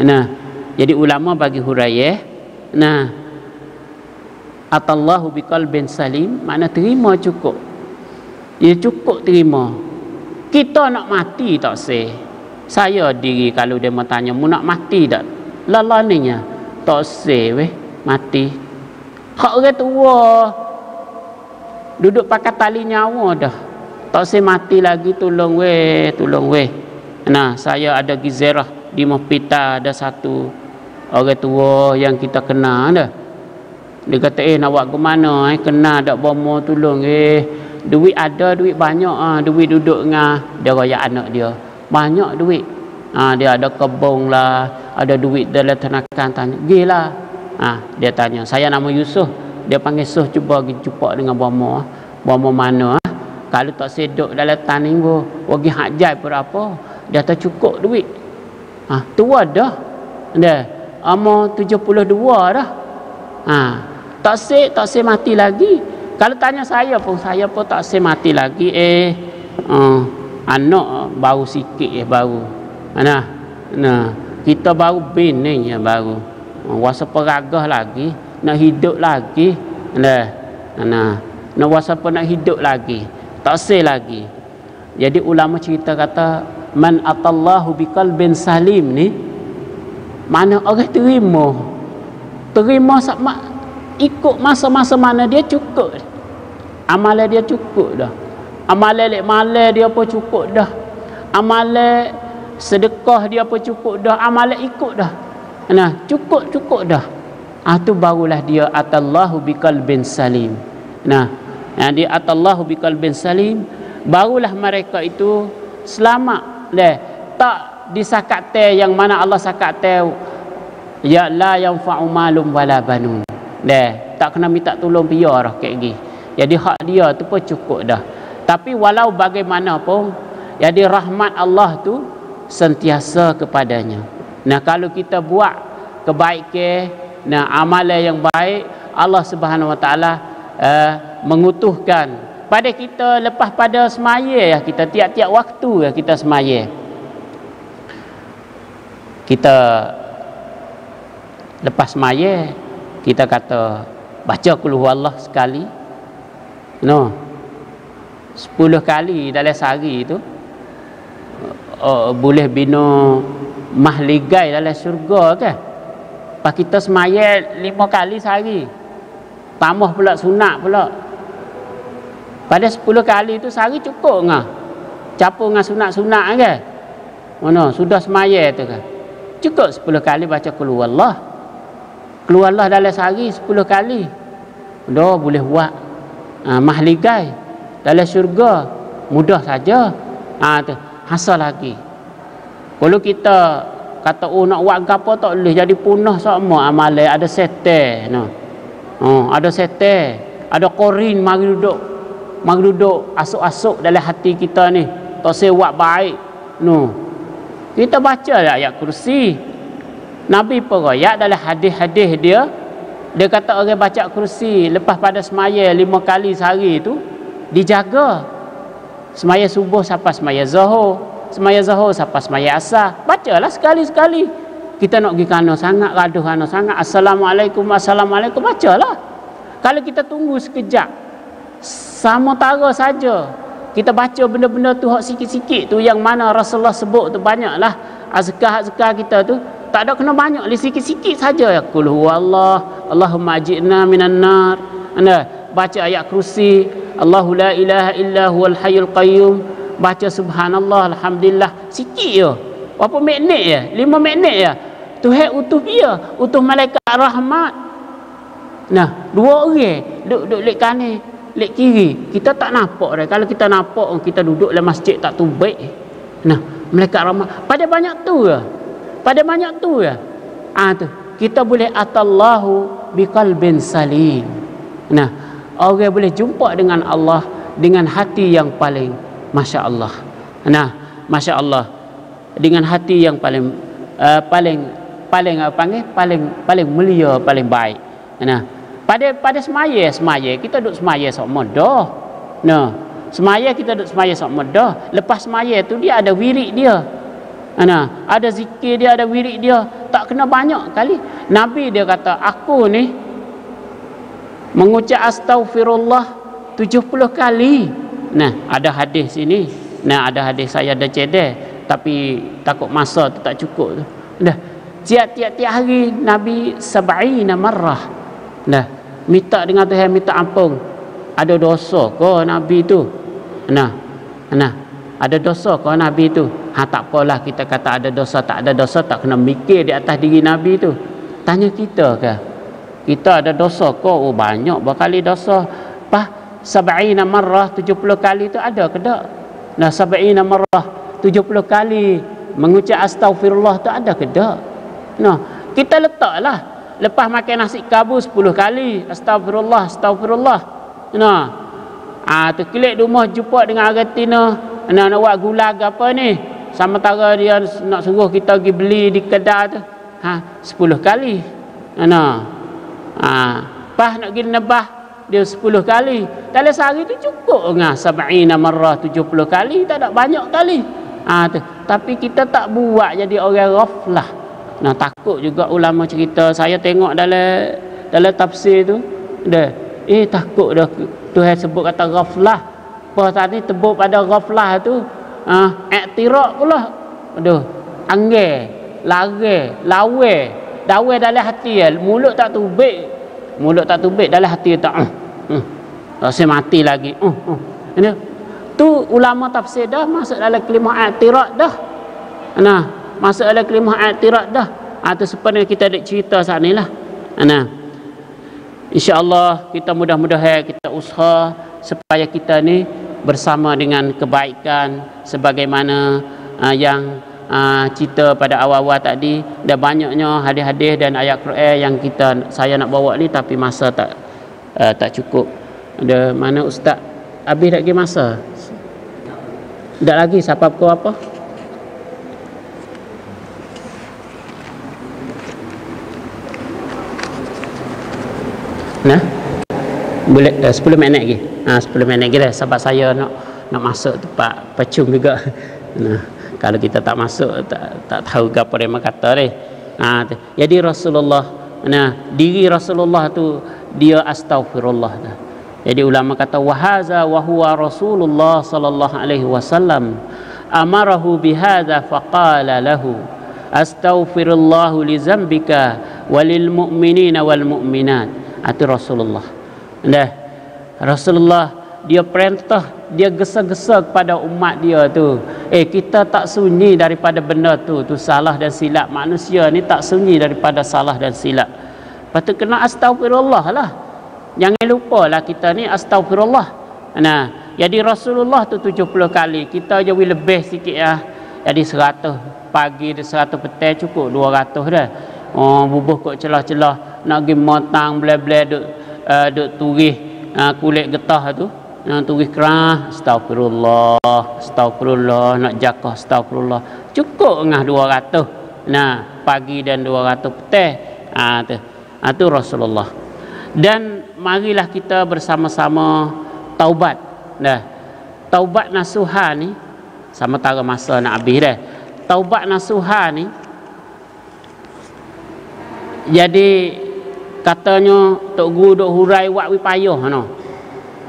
Nah, jadi ulama bagi huraian. Nah, atallahu biqalbin salim makna terima cukup. Dia cukup terima. Kita nak mati tak seh. Saya diri kalau dia mau tanya mu nak mati tak? Lalaninya tak seh weh mati. Hak orang tua duduk pakai tali nyawa dah. Tak seh mati lagi, tolong weh. Nah, saya ada gizerah di Mopita, ada satu orang tua yang kita kenal dah. Dia kata nak buat ke mana kena dak bomo tolong duit ada, duit banyak duit duduk dengan dia royak anak dia. Banyak duit. Dia ada kebun lah, ada duit dalam tanakan, tanya, gilah. Dia tanya, saya nama Yusuf. Dia panggil Yusuf, cuba pergi jumpa dengan bomo. Bomo mana? Kalau tak seduk dalam tanah ni, pergi hajai berapa? Dia tak cukup duit. Tua dah. Dia umur 72 dah. Tak se mati lagi. Kalau tanya saya pun tak se mati lagi. Anak baru sikit baru. Kita baru bini baru. Wasa peragah lagi, nak hidup lagi. Nak wasa pun nak hidup lagi. Tak se lagi. Jadi ulama cerita kata, man atallahu biqalbin salim ni, mana orang terima sama ikut masa-masa mana dia cukup. Amalan dia cukup dah. Amalan lek malam dia pun cukup dah. Amalan sedekah dia pun cukup dah. Amalan ikut dah. Cukup dah. Tu barulah dia atallahu biqalbin salim. Yang dia atallahu biqalbin salim, barulah mereka itu selamat. Tak disakate yang mana Allah sakate, ya la yanfa'u malum wala banun. Tak kena minta tolong biar dah kayak gini. Jadi hak dia tu pun cukup dah. Tapi walau bagaimanapun, jadi rahmat Allah tu sentiasa kepadanya. Kalau kita buat kebaikan, amalan yang baik, Allah Subhanahu Wa Taala mengutuhkan pada kita lepas pada semaya kita tiap-tiap waktu kita semaya. Kita lepas semaya kita kata baca qul huwallah sekali. 10 kali dalam sehari tu boleh bina mahligai dalam syurga kan. Pas kita semaya 5 kali sehari. Tambah pula sunat pula. Pada 10 kali tu sehari cukup ngah. Campur dengan sunat-sunat kan. Mana sudah semaya tu kan. Cukup 10 kali baca qul huwallah. Keluarlah dalam sehari 10 kali. Dah boleh buat mahligai dalam syurga. Mudah saja. Tu hasal lagi. Kalau kita kata nak buat apa tak boleh, jadi punah semua amalan. Ada setan. Ada setan, ada korin mari duduk asuk-asuk dalam hati kita ni. Tak buat baik. Kita baca ayat kursi. Nabi perayat dalam hadis-hadis dia kata orang baca kursi lepas pada semaya 5 kali sehari tu dijaga. Semaya subuh sampai semaya zuhur, semaya zuhur sampai semaya asar. Bacalah sekali-sekali. Kita nak pergi kana sangat, gaduh kana sangat, assalamualaikum, bacalah. Kalau kita tunggu sekejap, sementara saja kita baca benda-benda tu hak sikit-sikit tu yang mana Rasulullah sebut tu banyaklah. Azkar kita tu tak ada kena banyak, sikit-sikit saja. Ya qul huwallah, Allahumma ajirna minan nar. Baca ayat kursi, Allahu la ilaha illa huwal hayyul qayyum. Baca subhanallah, alhamdulillah. Sikit je. Berapa minit ya? 5 minit ya. Tuhan utuh dia, utuh malaikat rahmat. 2 orang duduk lek kanan, lek kiri. Kita tak nampak dah. Kalau kita nampak, kita duduk dalam masjid tak tu baik. Malaikat rahmat. Pada banyak tu ya. Tu kita boleh atallahu biqalbin salim. Orang boleh jumpa dengan Allah dengan hati yang paling masya-Allah. Masya Allah, dengan hati yang paling mulia, paling baik. Pada semaya kita duduk semaya sama dah. Semaya kita duduk semaya sama dah. Lepas semaya tu dia ada wirid dia. Ada zikir dia, ada wirid dia. Tak kena banyak kali. Nabi dia kata, aku ni mengucap astaghfirullah 70 kali. Ada hadis sini. Ada hadis saya ada cedek, tapi takut masa tu tak cukup tu. Tiap-tiap hari Nabi 70 marrah. Minta dengan Tuhan, minta ampun. Ada dosa ke Nabi tu? Ada dosa ke Nabi tu? Tak apalah kita kata ada dosa, tak ada dosa, tak kena mikir di atas diri Nabi tu. Tanya kita ke? Kita ada dosa ke? Banyak berkali dosa. 70 marrah 70 kali tu ada ke tak? 70 marrah 70 kali mengucap astaghfirullah tu ada ke tak? Nah, kita letaklah lepas makan nasi kabur 10 kali astaghfirullah, astaghfirullah. Nah, tu klik rumah jumpa dengan Argentina, nak buat gula ke apa ni? Sementara dia nak suruh kita pergi beli di kedai tu. 10 kali. Nah. Pas nak pergi nebah dia 10 kali. Dalam sehari tu cukup ngah 70 marrah 70 kali, tak ada banyak kali. Tu. Tapi kita tak buat jadi orang ghaflah. Nah, takut juga ulama cerita, saya tengok dalam tafsir tu dah takut dah Tuhan sebut kata ghaflah. Pas tadi tebuk pada ghaflah tu iktiraf pula. Aduh, angge, lare, lawe, dawe dalam hati mulut tak tubik. Mulut tak tubik, dalam hati tak rasa mati lagi. Ini tu ulama tafsir dah masuk dalam kalimah i'tirad dah. Nah, masuk dalam kalimah i'tirad dah. Tu sebenarnya kita ada cerita saat ni lah. Nah, insya-Allah kita mudah-mudahan kita usaha supaya kita ni bersama dengan kebaikan sebagaimana yang cerita pada awal-awal tadi. Dan banyaknya hadis-hadis dan ayat Quran yang saya nak bawa ni, tapi masa tak cukup. Ada mana ustaz habis dak lagi masa? Tak lagi siapa pukul apa? Nah, boleh 10 minit lagi. 10 minit lagi dah, sebab saya nak masuk tempat pecum juga. Nah, kalau kita tak masuk tak tahu apa dia kata ni. Jadi Rasulullah, diri Rasulullah tu dia astaghfirullah dah. Jadi ulama kata wahaza wa huwa Rasulullah sallallahu alaihi wasallam amarahu bihadza faqala lahu astaghfirullahu li zambika walil mu'minina wal mu'minat. Itu Rasulullah. Rasulullah dia perintah, dia gesa-gesa kepada umat dia tu. Kita tak sunyi daripada benda tu salah dan silap. Manusia ni tak sunyi daripada salah dan silap. Lepas tu kena astaghfirullah lah. Jangan lupa lah kita ni astaghfirullah. Jadi Rasulullah tu 70 kali. Kita je lebih sikit lah. Jadi 100 pagi, 100 petang cukup 200 dah. Bubuh kok celah-celah nak pergi motang bleh-bleh duk turis kulit getah tu. Turis kerah astagfirullah, astagfirullah, nak jakah astagfirullah. Cukup ngah 200. Pagi dan 200 petang. Tu Rasulullah. Dan marilah kita bersama-sama taubat. Taubat nasuha ni sementara masa nak habis dah. Taubat nasuha ni jadi katanya Tok Guru duk hurai wak wi payah no.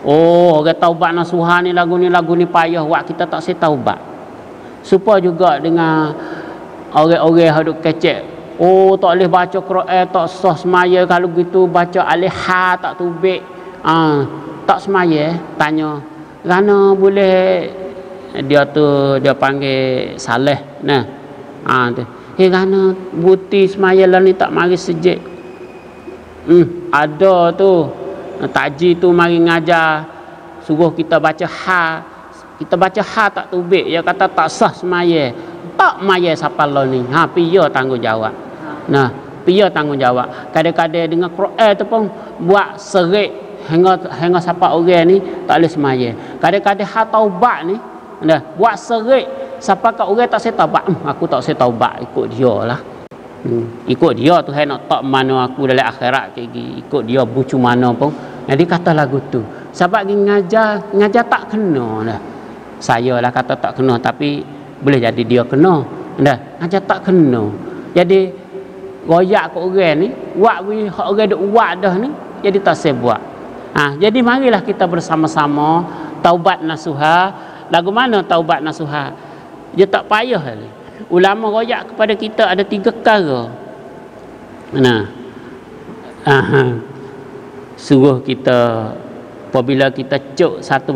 Orang taubat nasuha ni lagu ni payah, wak kita tak se taubat. Supaya juga dengan orang-orang yang duk kecek. Tak boleh baca Quran, tak sah semaya, kalau gitu baca alih-ha tak tubik. Tak semaya, tanya. Kerana boleh dia panggil saleh. Tu. Kerana buti semaya lah ni tak mari sejik. Ada tu takji tu mari ngajar, suruh kita baca ha. Kita baca ha tak tubik, dia kata tak sah semaya. Tak maya siapa lo ni. Piya tanggungjawab. Piya tanggungjawab. Kadang-kadang dengan Quran tu pun buat serik hingga siapa orang ni tak boleh semaya. Kadang-kadang ha taubat ni buat serik siapa kat orang tak saya taubat. Aku tak saya taubat, ikut dia lah. Ikut dia tu nak tak mana aku dalam akhirat ikut dia bucu mana pun. Jadi kata lagu tu sebab ngajar tak kena dah. Saya lah kata tak kena, tapi boleh jadi dia kena ngajar tak kena. Jadi royak kat orang ni wak orang duk buat dah ni, jadi tak saya buat. Jadi marilah kita bersama-sama taubat nasuha. Lagu mana taubat nasuha? Dia tak payah lagi. Ulama royak kepada kita ada 3 perkara. Suruh kita apabila kita cuk satu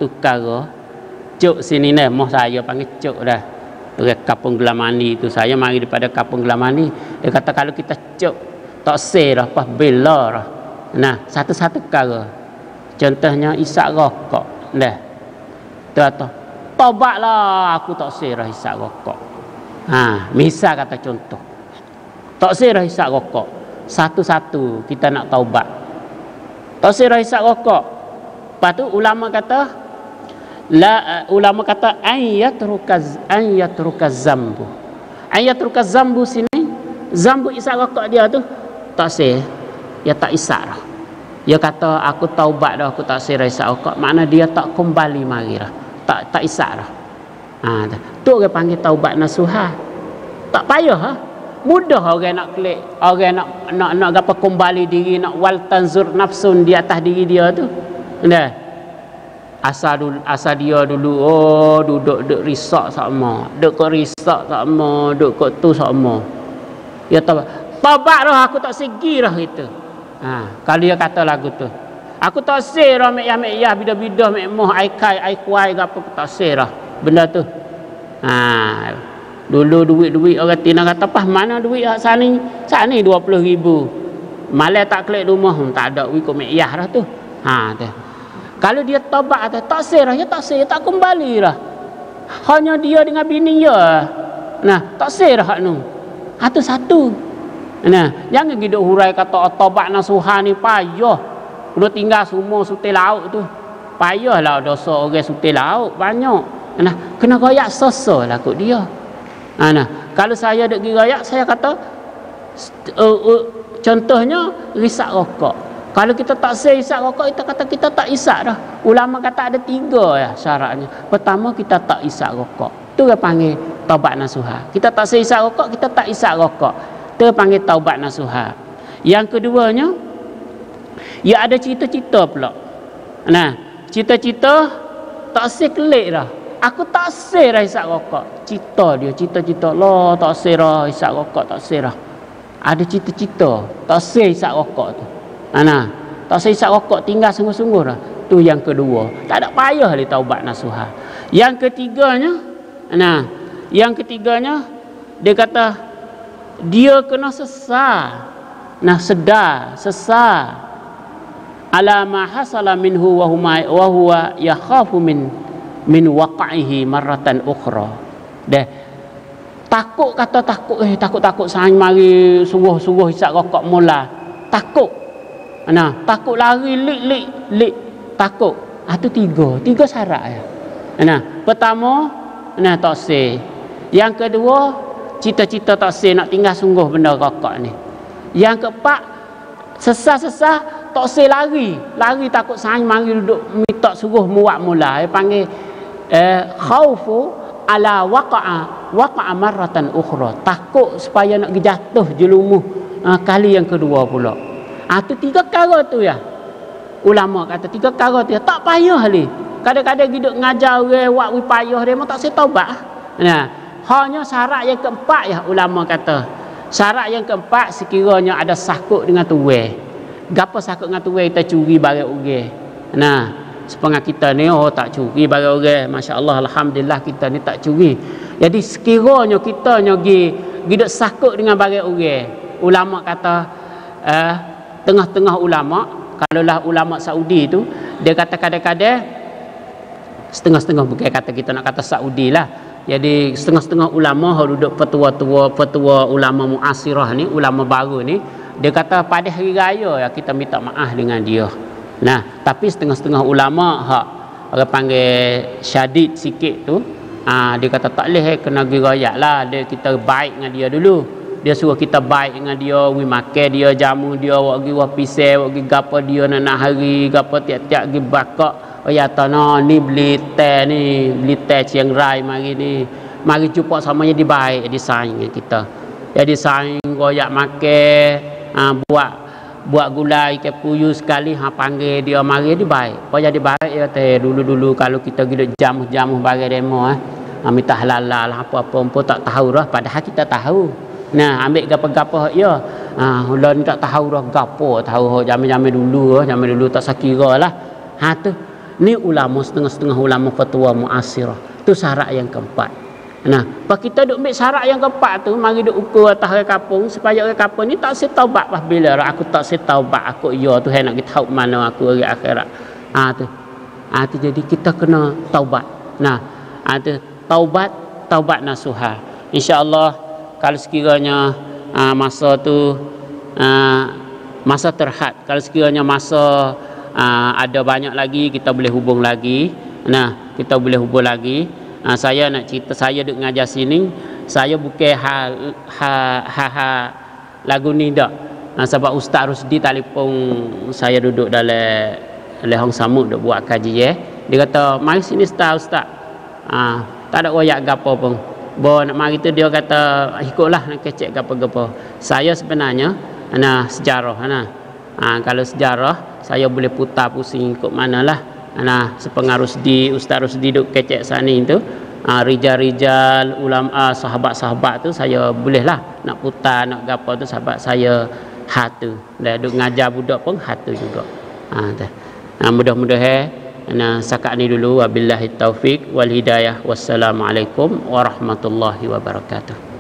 perkara, cuk sini ni moh saya panggil cuk dah. Orang Kampung Gelamani tu, saya mari daripada Kampung Gelamani. Dia kata kalau kita cuk tak seh dah, pas bela dah. Satu-satu perkara. Contohnya isap rokok. Tu atau taubatlah aku tak seh dah isap rokok. Misal kata contoh, tak sirah hisap rokok. Satu-satu kita nak taubat. Tak sirah hisap rokok. Lepas tu ulama kata ayatrukaz zambu. Ayatrukaz zambu sini, zambu hisap rokok dia tu tak sir. Dia tak hisap dah. Dia kata aku taubat dah, aku tak sirah hisap rokok. Makna dia tak kembali mari dah. Tak hisap dah. Tu orang panggil taubat nasuha. Tak payah ha? Mudah orang nak klik, orang nak apa kembali diri, nak wal tanzur nafsun di atas diri dia tu. Dah. Asal dia dulu duduk risak sama, duduk kok risak sama, duduk kok tu sama. Dia taubat dah aku tak segi dah gitu. Kalau dia kata lagu tu, aku tak seh dah mek ya bida-bida mek moh ai kai ai kuai gapo tak seh dah benda tu. Dulu duit orang Tina kata pah mana duit hak sani 20,000. Malah tak klik rumah tak ada duit kok mek yah dah tu. Tu. Kalau dia taubat atau tak seh dah, ya tak seh, tak kembali dah. Hanya dia dengan bini dia. Tak seh dah hak nu. Tu satu. Jangan hidup hurai kata taubat nasuha ni payah. Kena tinggal semua sutil laut tu. Payahlah dosa orang sutil laut banyak. Kena royak sosa lah kot dia. Kalau saya dek pergi royak, saya kata contohnya risak rokok. Kalau kita tak sah isap rokok, kita kata kita tak isap dah. Ulama kata ada 3 ya syaratnya. Pertama, kita tak isap rokok. Tu dia panggil taubat nasuha. Kita tak sah isap rokok, kita tak isap rokok. Tu panggil taubat nasuha. Yang keduanya, ya ada cita-cita pula. Cita-cita tak sah kelik dah. Aku tak sah dah isap rokok. Cita-cita Allah tak sah dah isap rokok, tak sah dah. Ada cita-cita tak sah isap rokok tu. Tak sah isap rokok, tinggal sungguh-sungguh dah. Tu yang kedua. Tak ada payah li taubat nasuha. Yang ketiganya, dia kata dia kena sesar. Sesar ala ma hasala minhu wa huwa yakhafu min waqa'ihi marratan ukhra. Takut saing mari sungguh-sungguh hisap rokok mula. Takut lari lik takut. Tu 3 syarat ya. Pertama tak sah. Yang kedua cita-cita tak sah, nak tinggal sungguh benda rokok ni. Yang keempat sesah tak sah lari takut saing mari duduk minta suruh muat mula. Dia panggil khaufu ala waqa'a marratan ukhra. Takut supaya nak jatuh jelumuh kali yang kedua pula. Tu 3 perkara tu ya. Ulama kata 3 perkara tu ya. Tak payah ni. Kadang-kadang hidup ngajar orang buat payah dia memang tak saya taubat. Hanya syarat yang keempat ya ulama kata. Syarat yang keempat sekiranya ada sakut dengan tuai. Gapo sakut dengan tuai kita curi barang orang. Sepengah kita ni tak curi barang orang. Masya-Allah, alhamdulillah kita ni tak curi. Jadi sekiranya kita pergi hidup sakut dengan barang orang. Ulama kata tengah-tengah ulama, kalaulah ulama Saudi tu, dia kata kadang-kadang setengah-setengah, bukan kata kita nak kata Saudi lah. Jadi setengah-setengah ulama yang duduk petua ulama muasirah ni, ulama baru ni, dia kata pada hari raya ya kita minta maaf dengan dia. Tapi setengah-setengah ulama hak orang panggil syadid sikit tu, dia kata tak boleh kena pergi raya lah, kita baik dengan dia dulu. Dia suruh kita baik dengan dia, makan dia, jamu dia, pergi pisau, pergi gapo dia nak hari, gapo tiap-tiap pergi bakak. Ya tanah ni beli teh Chiang Rai mari jumpa samanya di baik, di saing kita. Jadi saing goyak makan, buat gulai ke puyu sekali panggil dia mari di baik. Paya di baik ya teh dulu kalau kita pergi jamu barang demo minta halal apa-apa pun tak tahu dah, padahal kita tahu. Ambil gapo-gapo ya. Ulah ni tak tahu dah gapo, tahu zaman-zaman dulu tak sakira lah. Tu ni ulama setengah-setengah ulama fatwa muasirah. Tu syarat yang keempat. Pak kita duk ambil syarat yang keempat tu, mari duk ukur atas orang kampung supaya orang kampung ni tak setaubat bila aku tak setaubat aku ya Tuhan nak kita tahu mana aku hari akhirat. Tu jadi kita kena taubat. Tu taubat nasuha. insya-Allah kalau sekiranya masa tu masa terhad, kalau sekiranya masa ada banyak lagi, kita boleh hubung lagi. Nah, kita boleh hubung lagi. Saya nak cerita, saya duk ngajar sini, saya bukan lagu ni dak. Sebab Ustaz Rusdi telefon saya duduk dalam Hong Samud duk buat kajian. Dia kata, "Mari sini Ustaz." Tak ada royak gapo pun. Bo nak mari tu dia kata, "Ikutlah nak kecek gapo-gapo." Saya sebenarnya sejarah kalau sejarah saya boleh putar pusing ikut manalah. Sepengaruh Ustaz Rusdi duk kecek sani tu, rijal-rijal ulama sahabat-sahabat tu saya bolehlah nak putar nak gapo tu, sahabat saya hatu dah duk ngajar budak pun hatu juga. Mudah-mudahan sakat ni dulu. Wabillahi taufik wal hidayah. Wassalamualaikum warahmatullahi wabarakatuh.